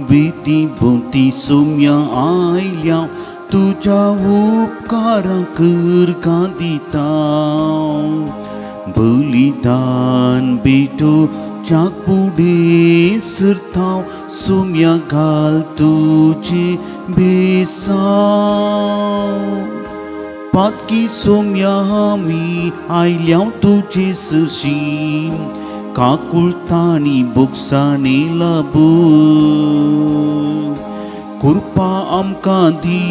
भीती भोवती सोम्या आयल्या तुझ्या उपकाराक दिता बलिदान भेटो च्या पुढे सरताव सोम्या घाल तुझे बेसाव पातकी सोम्या आमी आयल्या तुझे सरशी काकुळतानी बोक्साने लाबू कृपा आमकां दी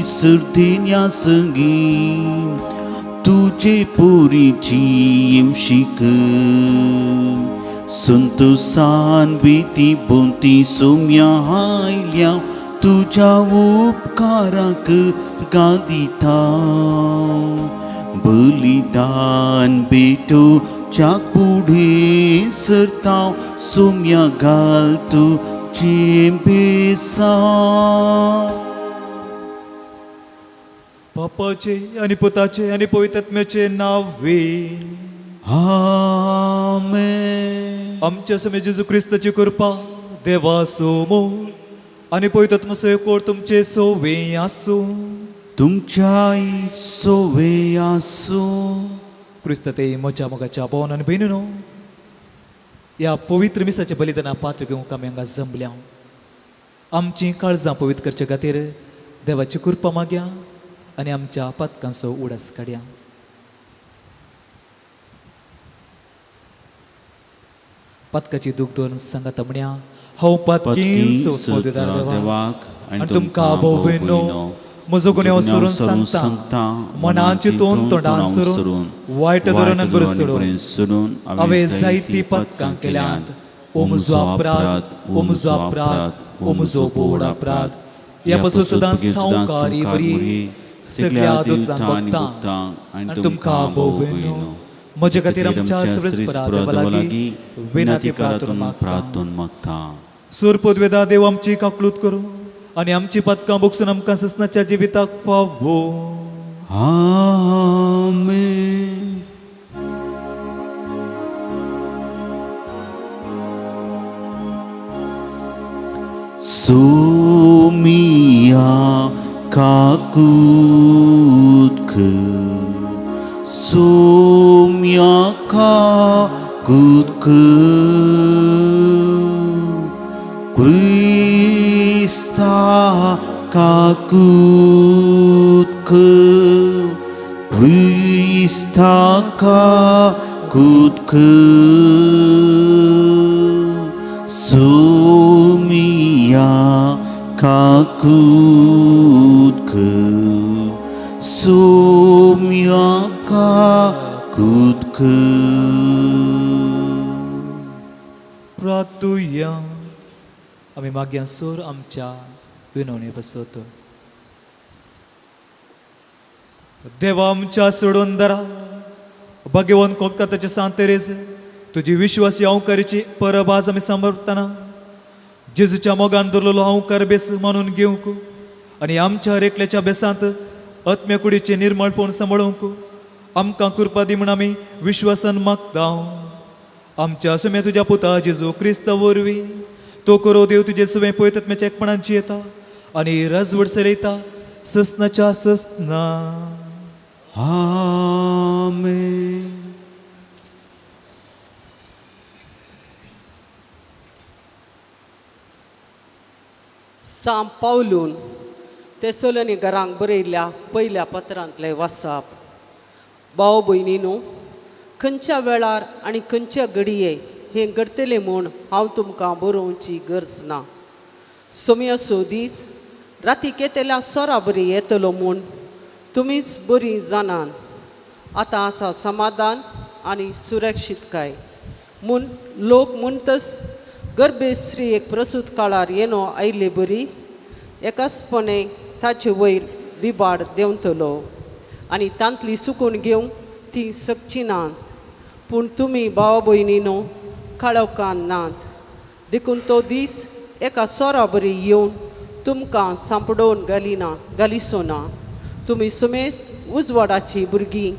सर्देन्या संगी तुझे पोरीची येवशीक संतोषान भीती भोवती सोम्या आयल्या तुझ्या उपकाराक दिता बलिदान भेटो च्या पुढे सरताव सोम्या घाल तुझे बेसाव बापाचे आणि पुताचे आणि पवित्रात्म्याचे नावे आमेन. आमच्या समय जेजू ख्रिस्ताची कृपा देवा समोर आणि पवित्रात्मा सोयकोर तुमचे सोवे आसो तुमच्या सोवे आसो. क्रिस्त ते म्हज्या मोगाच्या भावान आनी भयणीनो ह्या पवित्र मिसाच्या बलिदाना पात्र घेवंक आमी हांगा जमल्या आमची काळजां पवित्र करचे खातीर देवाची कृपा मागया आनी आमच्या पातकांचो उडास काडया. पातकाची दूख दोन सांगात म्हणया हांव पातकी सोददार देवाक आनी तुमकां भाव भयणो म्हजो गुन्यांव सोडून सांगता मनाची तोंडान सोडून वायट धोरणांक बरो सोडून हांवें जायतीं पातकां केल्यांत. ओ म्हजो अपराध ओ म्हजो अपराध ओ म्हजो बोड अपराध. ह्या पासून सदांच सावकारी बरी सगळ्या दोतांक भोगता आनी तुमकां भाव भयणो म्हजे खातीर आमच्या सर्वेस्परा देवा लागीं विनंती प्रार्थना मागता. सूर पदवेदा देव आमची काकलूत करूं आनी आमची पातकां बोगसून आमकां ससनाच्या जिविताक फावो. आमेन. सोमिया काकूत सोम्या काकूत क्रिस्ता काकूत क्रिस्ता काकूत सोमिया काकूत सोम्या काकूत प्रार्थुया. आमी मागया सोर आमच्या विनवणे बसवतो. देवा आमच्या सोडून दरा भाग्यवान कोलकाताचे सांतेरेज तुझी विश्वासी हांवकारीची परभास आमी सांबाळटना जेजूच्या मोगान दवरलेलो हांवकार बेस मानून घेवंक आनी आमच्या हर एकल्याच्या बेसांत आत्म्या कुडीचे निर्मळपण सांबाळूंक आमकां कृपा दी म्हूण आमी विश्वासान मागता. आमच्या समे तुज्या पुता जेजू क्रिस्त वरवीं तो करो देव तुजे सवे पवित्रात्म्याच्या एकपणांची येता आनी राजवट चलयता ससनाच्या ससना. आमेन. सांब पावलून तेसोलोनिकरांक बरयल्ल्या पयल्या पत्रांतलें वाचप. भाव भयणीनो खंयच्या वेळार आनी खंयच्या घडये हें घडतलें म्हूण हांव तुमकां बरोवची गरज ना. सोमया दीस राती केतेल्या सोरा बरी येतलो म्हूण तुमीच बरी जाणान. आतां आसा समाधान आनी सुरक्षीतकाय म्हूण लोक म्हणटस गर्भेस्त्रीयेक प्रसूत काळार येनो आयले बरी एकाचपणे ताचे वयर विबाड देंवतलो आनी तांतली सुकून घेवंक ती सकची नात. पूण तुमी भाव भयणीनो काळोखान नात. देखून तो दीस एका सोरा बरी येवन तुमकां सांपडोवन घालिसो ना. तुमी सुमेस्त उजवाडाची भुरगीं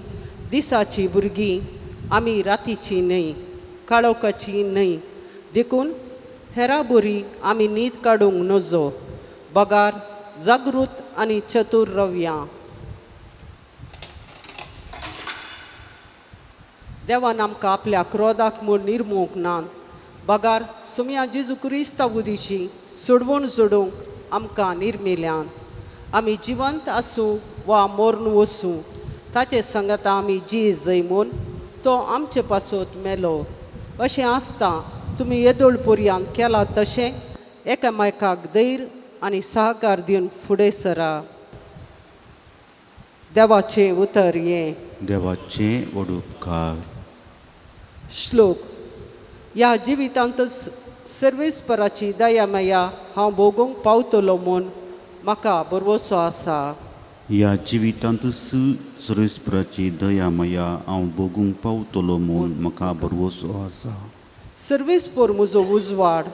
दिसाची भुरगीं आमी रातीची न्हय काळोखाची न्हय. देखून हेरा बोरी आमी न्हीद काडूंक नजो बगार जागृत आनी चतूर रवया. देवान आमकां आपल्या क्रोधाक म्हूण निर्मूक नात. बगार सुमया जेजू क्रिस्ता उदिची सोडवून जोडूंक आमकां निर्मिल्यान. आमी जिवंत आसूं वा मोरून वसूं ताचे सांगात आमी जीज जैमून तो आमचे पासत मेलो. अशें आसता तुमी येदोळपुरयान केलां तशें एकामेकाक धैर्य आनी सहकार दिवन फुडें सरा. देवाचें उतर हें. देवाचे उपकार. श्लोक. ह्या जिवितांत सर्वेस्पराची दया माया हांव भोगूंक पावतलो म्हूण म्हाका भरवोसो आसा. ह्या जिवितांत सर्वेस्पराची दया माया हांव भोगूंक पावतलो म्हूण म्हाका भरवोसो आसा. सर्वेस्पर म्हजो उजवाड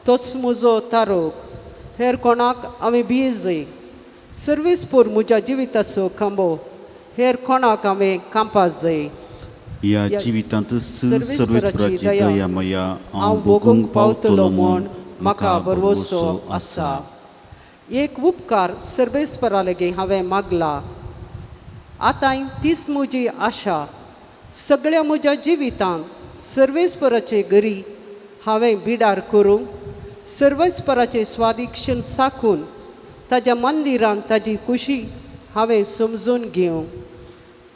तोच म्हजो तारोक. हेर कोणाक हांवें भियेजय. सर्वेस्पर म्हज्या जिविताचो खांबो. हेर कोणाक हांवें कांपास जाय. ह्या जिवितांत सर्वेस्पराची दया माया हांव भोगूंक पावतलो म्हूण म्हाका भरवोसो आसा. एक उपकार सर्वेस्परा लेगीत हांवें मागला. आतां तीच म्हजी आशा. सगळ्या म्हज्या जिवितांत सर्वेस्पराचे घरी हांवें बिडार करूंक सर्वेस्पराचे स्वादिक्षण साकून ताज्या मंदिरांत ताजी खुशी हांवें समजून घेवंक.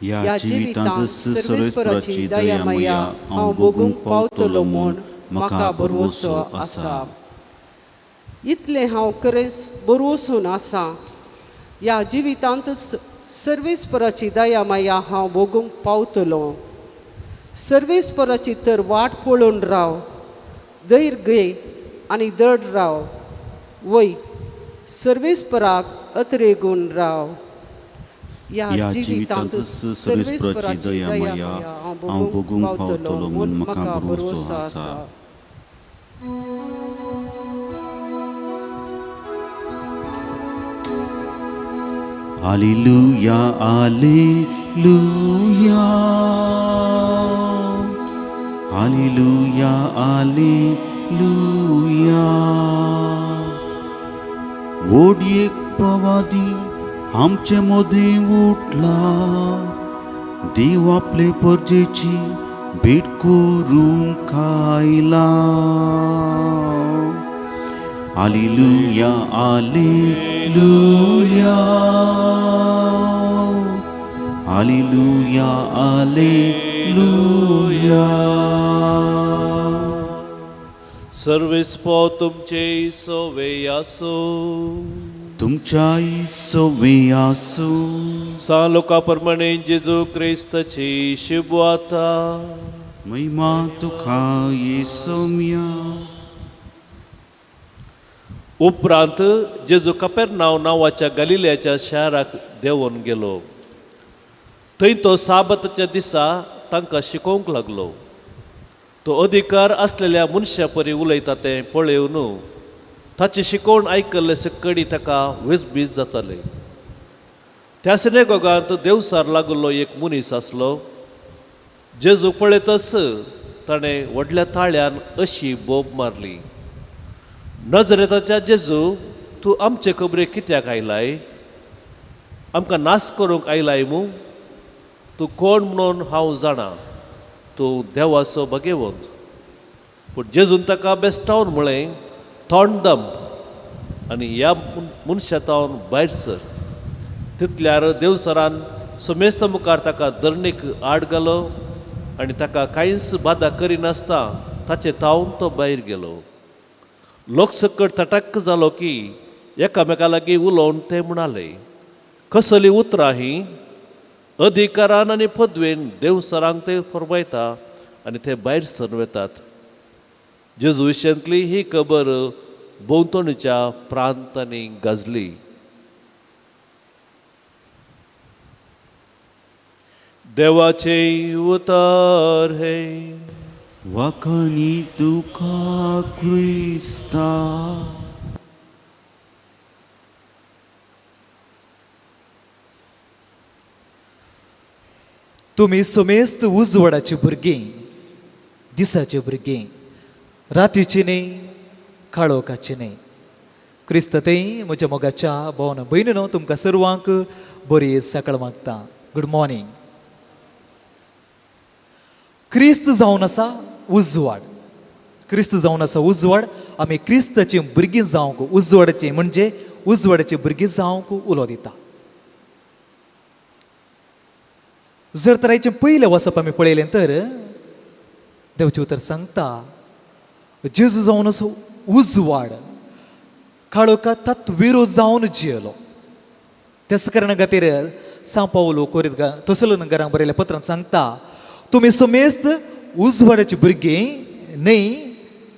ह्या जिवितांत सर्वेस्पराची दया माया हांव भोगूंक पावतलो म्हूण म्हाका भरवोसो आसा. इतलें हांव खरेंच भरवोसून आसा. ह्या जिवितांत सर्वेस्पराची दया माया हांव भोगूंक पावतलो. सर्वेस्पराची तर वाट पळोवन राव. धैर्य घे आनी दड राव. वय सर्वेस्पराक अत्रेगून राव. ह्या जिवितांत सर्वेस्पराची दया माया हांव भोगूंक पावतलो म्हूण म्हाका भरवोसो आसा. Hallelujah hallelujah hallelujah hallelujah. व्हड एक प्रवादी आमचे मदीं उठला. देव आपले परजेची भेट करूंक आयला. Hallelujah hallelujah hallelujah hallelujah. सर्वेस्पो तुमचे सोवे आसो. तुमच्याही सोवे आसो. लोका प्रमाणे जेजू क्रिस्ताची शुभवार्ता. महिमा तुका येसोम्या. उपरांत जेजू कपेरनाव नांवाच्या गलिल्याच्या शाराक देंवून गेलो. थंय तो साबताच्या दिसा तांकां शिकोवंक लागलो. तो अधिकार असलेल्या मनशा परी उलयता तें पळयवन ताची शिकवण आयकल्ले सकडी ताका वेसबीस जाताले. त्या सिनेगोगांत देवसार लागलो एक मनीस आसलो. जेजू पळयतच ताणें व्हडल्या ताळ्यान अशी बोब मारली. नजरेताच्या जेजू, तूं आमचे खबरे कित्याक आयलाय? आमकां नाश करूंक आयलाय मूं? तूं कोण म्हणून हांव जाणा. तूं देवाचो भगेवंत. पूण जेजून ताका बेस्तावन म्हळें, थोंड दंप आनी ह्या मनशातावन भायर सर. तितल्यार देवसरान सुमेस्त मुखार ताका धरणीक आड घालो आनी ताका कांयच बादा करिनासता ताचे तावन तो भायर गेलो. लोक सकट तटक्क जालो की एकामेका लागीं उलोवन ते म्हणाले, कसली उतरां हीं? अधिकारान आनी पदवेन देवसरांक ते फरमायता आनी ते भायर सर वेतात. जेजू विशयांतली ही खबर भोंवतणीच्या प्रांतांनी गाजली. देवाचे उतर हे. वाखाणी तुका क्रिस्ता. तुमी सुमेस्त उजवाडाची भुरगीं, दिसाचे भुरगीं, रातीची न्ही काळोखाची न्हय. क्रिस्त तें म्हज्या मोगाच्या भावन भयणीनो तुमकां सर्वांक बरी सकाळ मागता. Good morning. क्रिस्त जावन आसा उजवाड. क्रिस्त जावन आसा उजवाड. आमी क्रिस्ताची भुरगीं जावंक उजवाडाची म्हणजे उजवाडाची भुरगीं जावंक उलो दिता. जर तर हाचें पयलें वचप आमी पळयलें तर देवाचें उतर सांगता जेजू जावन असो उजवाड काळोखाक तात विरोध जावन जियेलो. त्याच कारणा खातीर सांव पावलो कोरींत थेसलोनिकरांक बरयल्या पत्रांत सांगता तुमी समेस्त उजवाडाची भुरगीं न्हय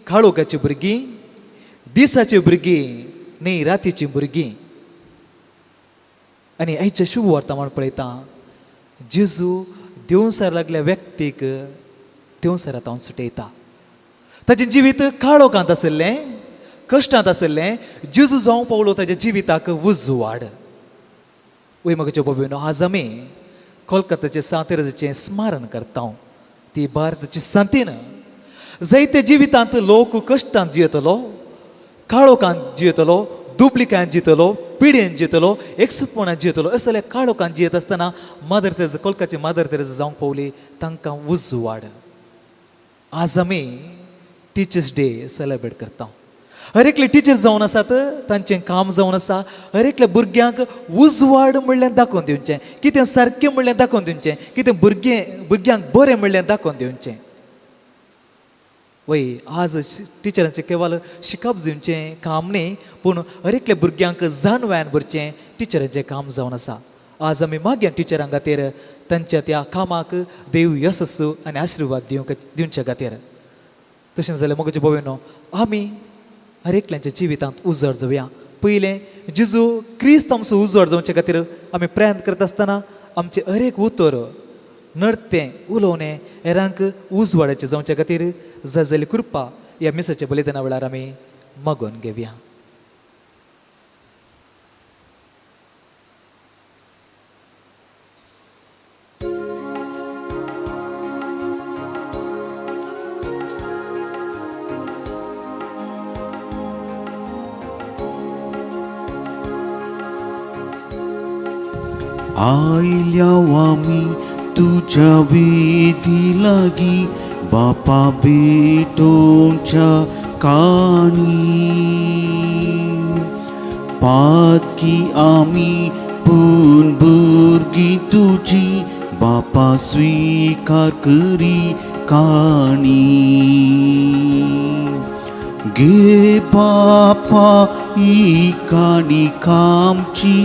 काळोखाची भुरगीं, दिसाची भुरगीं न्हय रातीची भुरगीं. आनी आयच्या शुभ वर्तमान पळयता जेजू देंवसार लागल्या व्यक्तीक देंवसारांत हांव सुटयता. ताचें जिवीत काळोखांत आशिल्लें, कश्टांत आशिल्लें. जेजू जावं पावलो ताच्या जिविताक उजवाड. वय म्हाज्या भयणीनो आज आमी कोलकाताचे सांतेरजेचें स्मरण करता. ती भारताची सांतीन जायते जिवितांत लोक कश्टांत जियेतलो, काळोखांत जियेतलो, दुबलिकांत जियेतलो, पिडेन जियेतलो, एकसुपणांत जियेतलो. असले काळोखांत जियेत आसतना मादर तेरेसा कोलकाताची मादर तेरेसा जावंक पावली तांकां उजवाड. आज आमी टिचर्स डे सेलेब्रेट करता. हर एकले टिचर जावन आसात तांचें काम जावन आसा हर एकल्या भुरग्यांक उजवाड म्हणल्यार दाखोवन दिवचें, कितें सारकें म्हणल्यार दाखोवन दिवचें, कितें भुरग्यांक बरें म्हणल्यार दाखोवन दिवचें. वय आज टिचरांचें केवळ शिकप दिवचें काम न्ही पूण हर एकल्या भुरग्यांक जानव्यान भरचें टिचरांचें काम जावन आसा. आज आमी मागया टिचरां खातीर तांच्या त्या कामाक देव यशस्सू आनी आशिर्वाद दिवचे खातीर. तशें जाल्यार म्हज्या भयणीनो आमी हर एकल्यांच्या जिवितांत उजवाड जावया. पयलें जेजू क्रिस्त आमचो उजवाड जावचे खातीर आमी प्रयत्न करता आसतना आमचें हर एक उतर नडतें उलोवणें हेरांक उजवाडाचें जावचे खातीर जाली कृपा ह्या मिसाच्या बलिदाना वेळार आमी मागोवन घेवया. आयल्या आमी तुझ्या वेदी लागी बापा बेटोंच्या कानी पातकी आमी पूण भुरगीं तुजी बापा स्वीकार करी काणी. गे बापा ही काणी कामची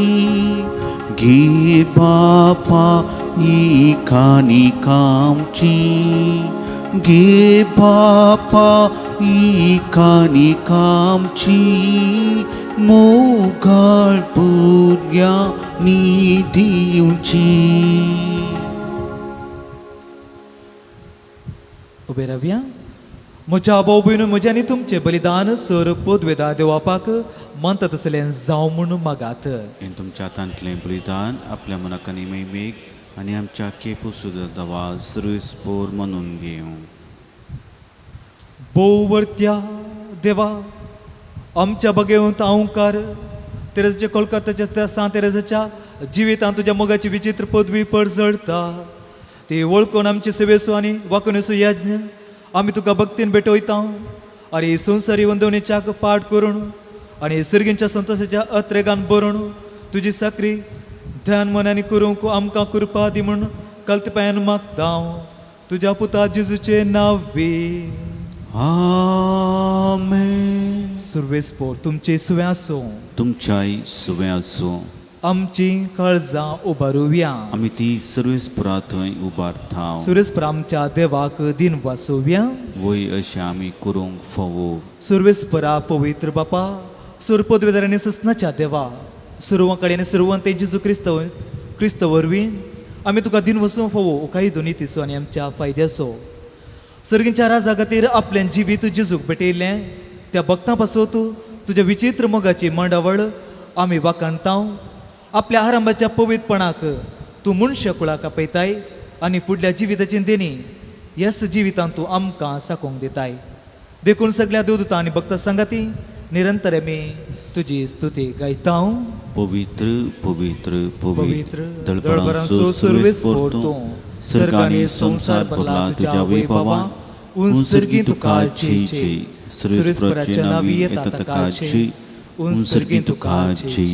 गे बापा ही काणी कामची गे बापा ही काणी कामची मोगाळ भुरग्यांनी दिवची. उबे रावया. म्हज्या भाऊ भयणू म्हजें आनी तुमचें बलिदान सर पदवेदा देवापाक मानतात तसलें जावं म्हूण मागात. हें तुमच्या हातांतलें बलिदान आपल्या मनाकानी मैमेक आनी आमच्या केपू सुद्दां दवा सर्वेस्पोर म्हणून घेवं. भोववर्त्या देवा आमच्या बगेवंत हांवकार तेरेसाच्या कोलकाताच्या त्या सांतेरेसाच्या जिवितांत तुज्या मोगाची विचित्र पदवी पडजळटा. ती वळखून आमचे सेवेसो आनी वाकूनेसो यज्ञ आमी तुका भक्तीन भेटयता. आनी संवसारी वंदवणेच्याक पाठ करून आनी सर्गींच्या संतोशाच्या अत्रेगान बरोवन तुजी साकरी ध्यान मनांनी करूंक आमकां कृपा दी म्हूण कल्तपायन मागता तुज्या पुता जेजूचे नांवे. आमेन. सर्वेस्पोर तुमचे सुवें आसूं. तुमच्याय सुवें आसूं. आमची काळजां उबारुया. आमी ती सर्वेस्पुरा थंय उबारता. सुरेस्पर आमच्या देवाक दिन वासोव्या. वय अशें आमी करूंक फावो. सर्वेस्परा पवित्र बापा सुर पदवेदारांनी ससनाच्या देवा सर्वां कडेन सर्वंत जेजू क्रिस्त वरवीं आमी तुका दिन वसूं फावो काही दोनी तिसो आनी आमच्या फायद्याचो. सर्गींच्या राजा खातीर आपलें जिवीत जेजूक भेटयलें त्या भक्तां पासत तुज्या विचित्र मोगाची मंडावळ आमी वाखाणता. आपल्या आरंभाच्या पवित्रपणाक तूं मनशा कुळाक आपयताय आनी फुडल्या जिविताची देणी ह्याच जिवितांत तूं आमकां साकोंक दिताय. देखून सगळ्या देवदूतां आनी भक्त संगती निरंतर आमी तुजी स्तुती गायता. पवित्र पवित्र पवित्र पवित्र दळबरांचो सर्वेस तूं सर्गांनी संसार भरला तुज्या वैभवा उंसर्गी तुका जय सर्वेस्पराच्या नावी येता ताका जय उंसर्गी तुका जय.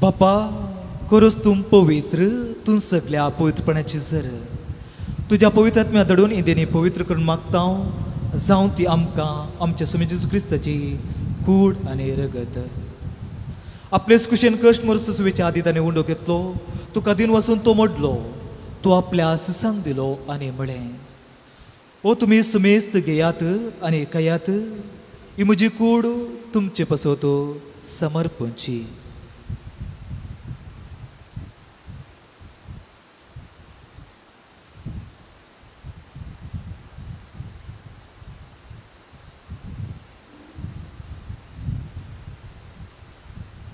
बापा करोस तूं पवित्र तूं सगळ्या पवित्रपणाची झर तुज्या पवित्र आत्म्या दडून इंदेनी पवित्र करून मागता जावं ती आमकां आमच्या स्वामी जेजू क्रिस्ताची कूड आनी रगत. आपलेच कुशेन कश्ट मर सुसवेच्या आदी ताणें उंडो घेतलो तुका दिन वचून तो मोडलो तो आपल्या सिसांक दिलो आनी म्हळें ओ तुमी सुमेस्त घेयात आनी खायात ही म्हजी कूड तुमचे पसोत समर्पणची.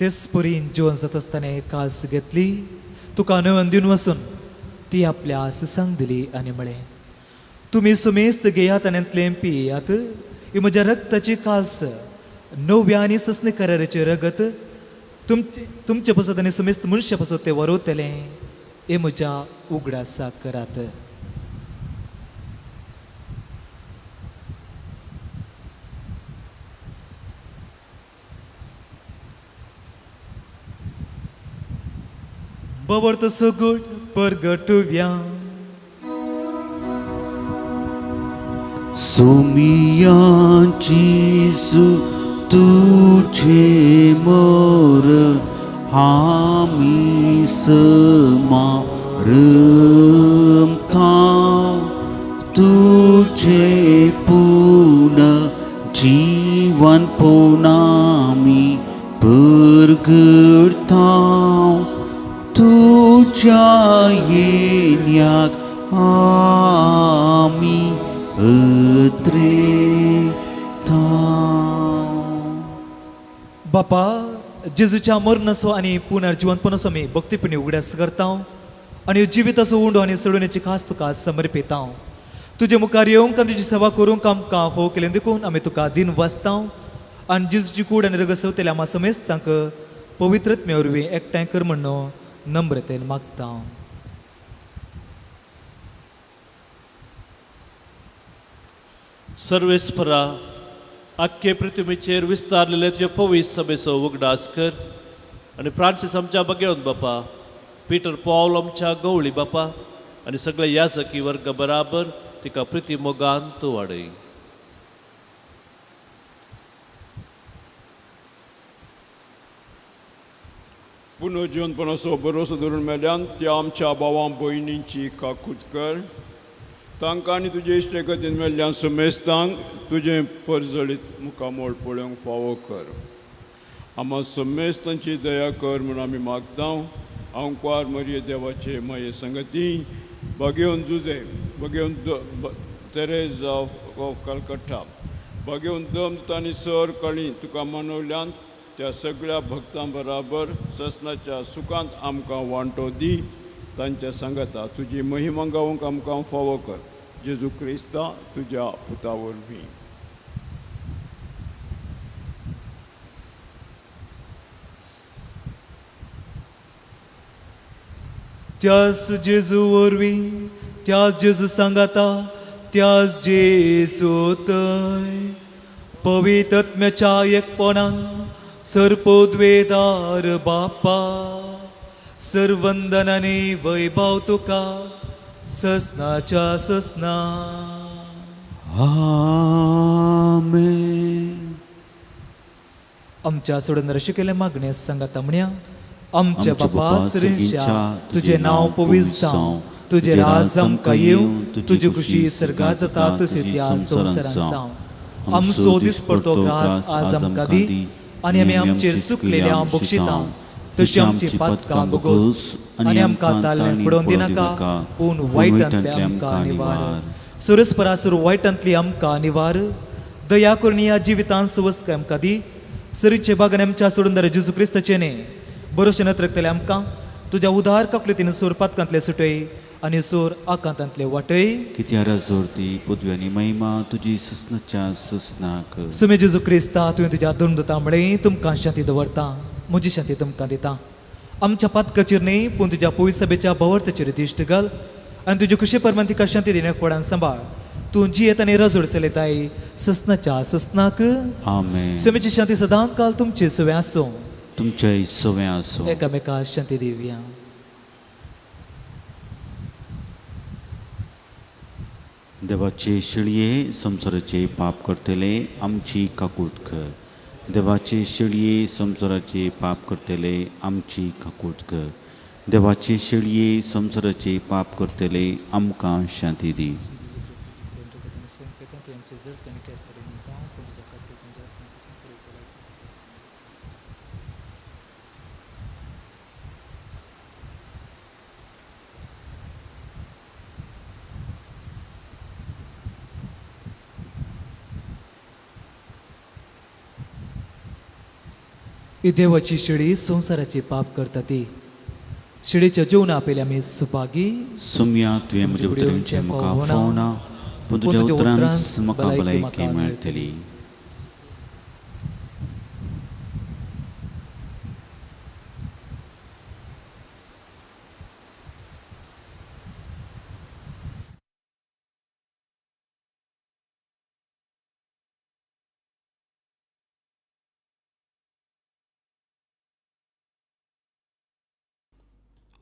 तेच परीन जेवण जात आसतना कास घेतली तुका नव्यान दिवन वचून ती आपल्या सिसांक दिली आनी म्हळें तुमी सुमेस्त घेयात आनी तलें पियेयात ही म्हज्या रक्ताची कास नव्या आनी ससणे कराराचें रगत तुमचे पसत आनी सुमेस्त मनशा पसत तें वरवतलें हे म्हज्या उगडासा करात. Bavart so good परगटुव्या सोमियांची सु तुझे मोर हामी समारंथा तुझे पूर्ण जीवन पोनामी परगटता तुझ्या येण्याक आमी अत्रेता. बापा जेजूच्या मरणसो आनी पुनर्जीवनपणासो आमी भक्तीपणी उगड्यास करता आनी जिवीत असो उंडो आनी सडोवण्याची खास तुका समर्पिता. तुजे मुखार येवंक तुजी सेवा करूंक आमकां फोव केलें देखून आमी तुका दिन वाचता आनी जेजूची कूड आनी रगत सवतले आमा समेस्तांक पवित्रत्मे वरवीं एकठांय कर म्हणून नम्रतेन मागता. सर्वेस्परा आख्खे पृथ्वीचेर विस्तारलेले तुजे पवित्र सभेचो उगडास कर आनी फ्रांसीस आमच्या बगेवन बापा पीटर पॉल आमच्या गवळी बापा आनी सगळे याजकी वर्ग बराबर तिका प्रिती मोगान तूं वाडय. पुनर्जीवनपणाचो भरोसो धरून मेल्यान त्या आमच्या भावां भयणींची काकूट कर तांकां आनी तुजे इश्टेगतीन मेल्ल्या समेस्तांक तुजें परजळीत मुखामोल पळोवंक फावो कर. आमा समेस्तांची दया कर म्हूण आमी मागता. अंकवार मरिये देवाचे माये संगती भगेवन जुजे भगेवन तेरेज ऑफ कलकत्ता भगेवन दम तांणी सर कळी तुका मनवल्यान त्या सगळ्या भक्तां बराबर ससनाच्या सुखांत आमकां वांटो दी. तांच्या सांगाता तुजी महिमा गावूंक आमकां फावो कर. जेजू क्रिस्ता तुज्या पुता वरवीं. त्याच जेजू वरवीं त्याच जेजू सांगाता त्याच जेजू थंय पवित्र आत्म्याच्या एकपणान सर्पोद्वेदार बापा सर्वंदनाने वैभव तुका ससनाच्या ससना. आमेन. आमच्या सोडून रशिकेले मागणे सांगाता म्हण्या आमच्या बापा सरींच्या तुझे नाव पवित्र जावं तुझे राज आमकां येवं तुजी खुशी सर्गा जाता तशी त्या संवसारांत जावं. आमचो दिसपडतो ग्रास आज आमकां दी आनी आमी आमचेर सुकलेल्या बक्षितां तशी आमची पातकां भोगोस आनी आमकां तालण्यान पडोवन दिनाका पूण वायटांतले आमकां निवार. सुरस्परासूर वायटांतली आमकां निवार. दया करून ह्या जिवितांत सुवस्थ आमकां दी. सरीचे बागान आमच्या सोडून दर जेजू क्रिस्ताचे न्ही भरोशेन रगतले आमकां तुज्या उदार कपलेतीन सूर पातकांतले सुटय आनी सोर आकांतांतले वाटय कित्यारा जोरती पदवी आनी महिमा तुजी ससनाच्या ससनाक सुमे जेजू क्रिस्ता तुवें तुज्या दोन तांबडे तुमकां शांती दवरता म्हजी शांती तुमकां दिता आमच्या पातकाचेर न्ही पूण तुज्या पवित्र सभेच्या भोंवतचेर दिश्ट घाल आनी तुजे खुशी परमान तिका शांती दिण्याक कोणान सांबाळ तूं जियेत आनी रजोड चलयताय ससनाच्या ससनाक आमेन. सुमेची शांती सदां काल तुमचे सवे आसूं तुमच्याय सवे आसूं. एकामेका शांती दिवया. देवाचे शिळये संसाराचे पाप करतले आमची काकूट कर. देवाचे शिळये संसाराचे पाप करतले आमची काकूट कर. देवाचे शिळये संसाराचे पाप करतले आमकां शांती दी. ही देवाची शिडी संसाराचे पाप करता ती शिडीच्या जेवण आपले आमी सुपागी सुम्या तुवें म्हज्या उतरांचे म्हाका फोवना पूण तुज्या उतरांस म्हाका भलायकी मेळटली.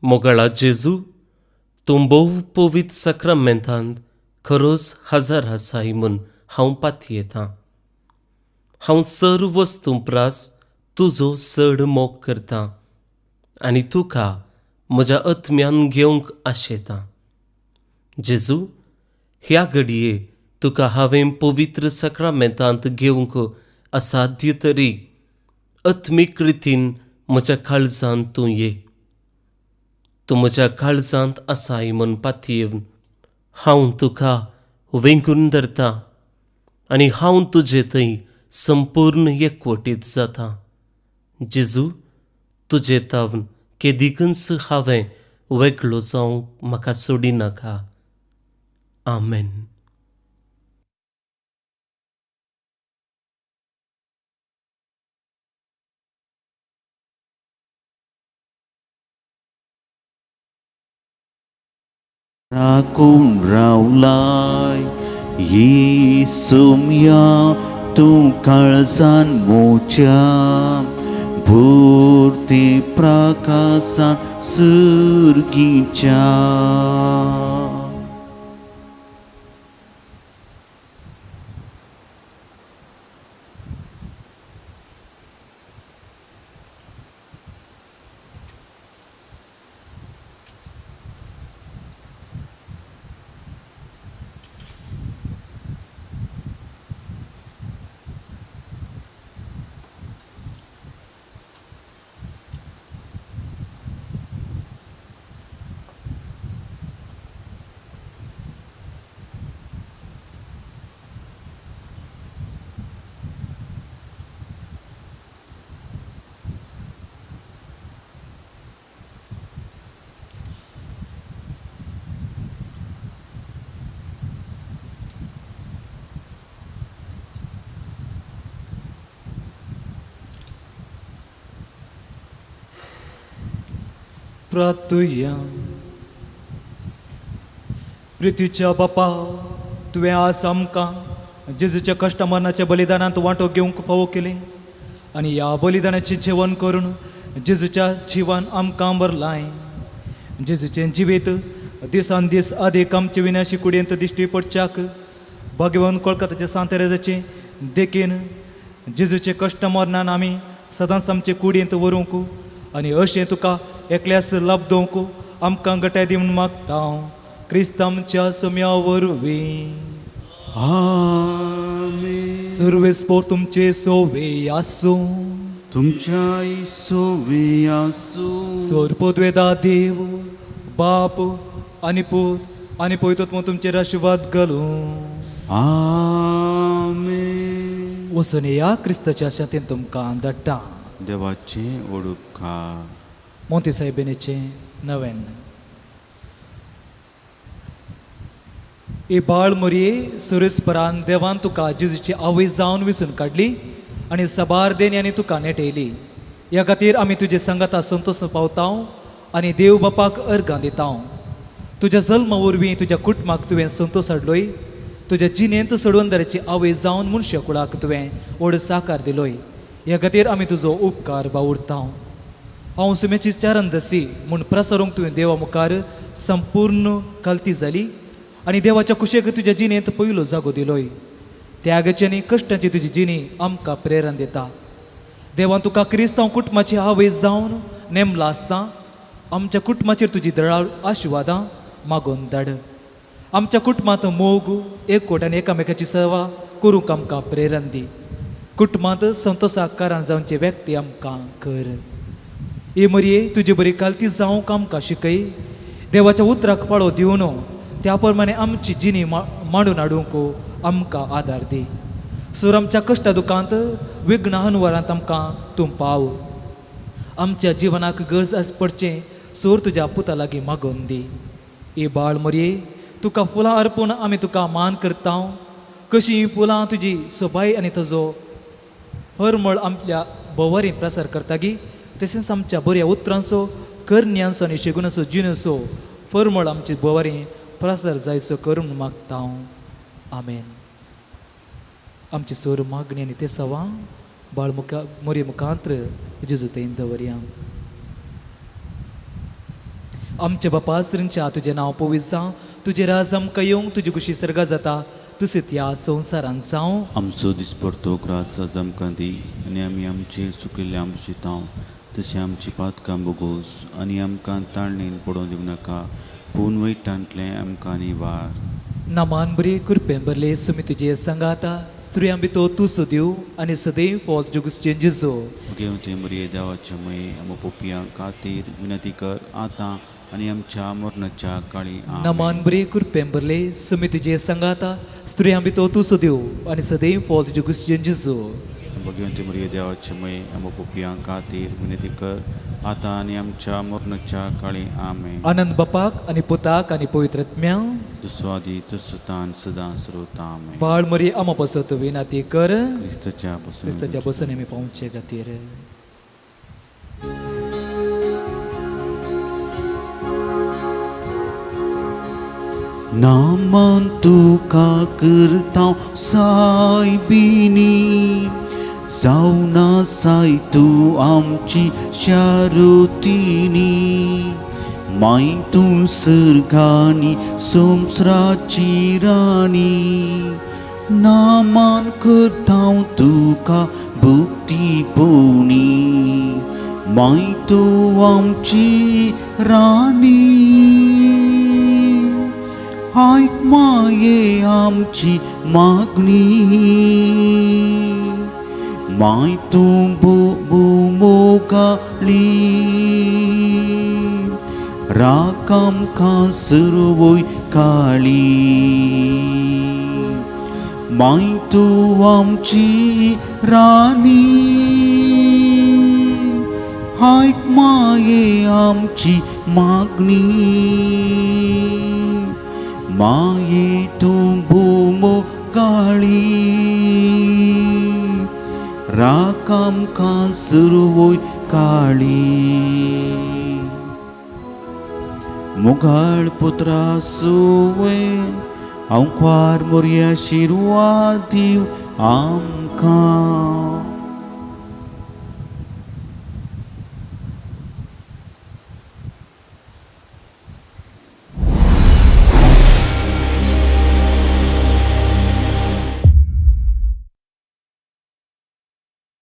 मोगळा जेजू तूं भोव पवित्र सक्रामेंतांत खरोच हजर आसाय म्हूण हांव पातयेतां. हांव सर्व वस्तू प्रास तुजो चड मोग करतां आनी तुका म्हज्या आत्म्यान घेवंक आशेतां. जेजू ह्या घडये तुका हांवें पवित्र सक्रामेंतांत घेवंक असाध्य तरी आत्मीक रितीन म्हज्या काळजांत तूं ये. तूं म्हज्या काळजांत आसाय म्हूण पातयेवन हांव तुका वेंगून धरतां आनी हांव तुजे थंय संपूर्ण एकवटीत जाता. जेजू तुजे तावन केदीकच हांवें वेगळो जावंक म्हाका सोडिनाका. आमेन. राखून रावलाय येसुम्या तूं काळजान मोच्या भुरते प्रकाशान सुर्गीच्या. प्रार्थुया. पृथ्वीच्या बापा तुवें आज आमकां जेजूच्या कश्ट मरणाच्या बलिदानांत वांटो घेवंक फावो केलें आनी ह्या बलिदानाचें जेवण करून जेजूच्या जिवान आमकां भरलाय. जेजूचें जिवीत दिसान दीस अदीक आमचे विनाशी कुडयेंत दिश्टी पडच्याक भगवान कोलकाताच्या सांतेरेजाचे देखीन जेजूचे कश्ट मरणान आमी सदांच आमचे कुडयेंत व्हरूंक आनी अशें तुका एकल्यास लब्दोवंक आमकां गटाय दिवन मागता. क्रिस्तांच्या सुम्या वरवीं आमेन. सर्वेस्पोर तुमचे सोवे आसूं. तुमच्याय सोवे आसूं. सोरपोद्वेदा देव बाप आनी पूत आनी पवित्रात्मा तुमचेर आशिर्वाद घालूं. आमेन. वचून या क्रिस्ताच्या शांतीन तुमकां धाडटा. देवाचे ओडुपकार. मोती साहेबिनेचे नवेन. ए बाळ मोरये सुरेस्परान देवान तुका जेजूची आवय जावन विसून काडली आनी सबार देन आनी तुका नेटयली. ह्या खातीर आमी तुजे संगता संतोश पावता आनी देव बापाक अर्गां दिता. तुज्या जल्मा वरवीं तुज्या कुटुंबाक तुवें संतोश हाडलोय. तुज्या जिणेंत सोडवंदाराची आवय जावन मनशा कुळाक तुवें व्हड साकार दिलोय. ह्या खातीर आमी तुजो उपकार बावुरता. हांव सुमेची चारंदसी म्हूण प्रसारूंक तुवें देवा मुखार संपूर्ण कालती जाली आनी देवाच्या कुशेक तुज्या जिणेंत पयलो जागो दिलोय. त्यागाची आनी कश्टांची तुजी जिणी आमकां प्रेरण दिता. देवान तुका क्रिस्तांव कुटुंबाची आवय जावन नेमला आसता आमच्या कुटुंबाचेर तुजी दळाव आशिर्वादां मागून धाड. आमच्या कुटुंबांत मोग एकवटान एकामेकाची सेवा करूंक आमकां प्रेरण दी. कुटुंबांत संतोशाक कारण जावचे व्यक्ती आमकां कर. हे मरये तुजी बरी कालती जावंक आमकां शिकय. देवाच्या उतराक पाळो दिवन त्या प्रमाणे आमची जिणी मांडून हाडूंक आमकां आदार दी. सर आमच्या कश्टा दुखांत विघ्न अनुवारांत आमकां तूं पाव. आमच्या जिवनाक गरज पडचें सोर तुज्या पुता लागीं मागून दी. हे बाळ मरये तुका फुलां अर्पून आमी तुका मान करता. कशीं फुलां तुजी सोबाय आनी ताजो हरमळ आपल्या बोवारी प्रसार करता गी तशेंच आमच्या बऱ्या उतरांचो करण्यांचो आनी शेगुणाचो जिणेचो फरमळ आमची बोवारी प्रसार जायचो करूंक मागता. आमेन. आमची सोर मागणी आनी ते सवां बाळ मोरये मुखांत्र जेजू तें दवरया. आमच्या बापा श्रींच्या तुजें नांव पवित्र जावं. तुजें राज आमकां येवंक तुजी कुशी सर्गा जाता तशेंच ह्या संवसारांत जावं. आमचो दिसपडतो ग्रास आज आमकां दी आनी आमी आमचेर चुकिल्लें आमचितां तशें आमची पातकां बोगोस आनी आमकां ताळणेन पडोवन दिवं नाका पूण वैटांतलें आमकां निवार. नामान बरे कृपेन बरले सुमी तुजे सांगाता स्त्रियां भितर तूं सदिव आनी सदैव फॉल जुगुसचें जेजू. घेवन ते मरये देवाचे मये आमो पोपयां खातीर विनंती कर आतां आनी आमच्या मरणाच्या काळी. नामान बरे कृपेन बरले सुमी तुजे सांगाता स्त्रियां भितर तूं सदिव आनी सदैव फॉल जुगुसचें जेजू. घेवन ते मरये देवाचे मये आमो पोपयां खातीर विनंती कर आतां आनी आमच्या मरणाच्या काळी. आमेन. आनंद बापाक आनी पुताक आनी पवित्र आत्म्या दुस्वादी तसतान सदां सर्वता. आमेन. बाळ मरी आमा पासत विनाती कर क्रिस्ताच्या बसून आमी पावचे खातीर. नामान तुका करता सायबिनी जावना साय तूं आमची शारोतिनी माय तूं सर्गानी संवसाराची राणी. नामान करता तुका भक्ती पोवणी माय तूं आमची राणी. आयक माये आमची मागणी माय तूं मोगाळी राख आमकां सर्वोय काळी. माय तूं आमची राणी आयक माये आमची मागणी माये तूं मोगाळी राख आमकां सर्वोय काळी. मोगाळ पुत्रा सुवेन हांव ख्वार मोरया आशिर्वाद दिव आमकां.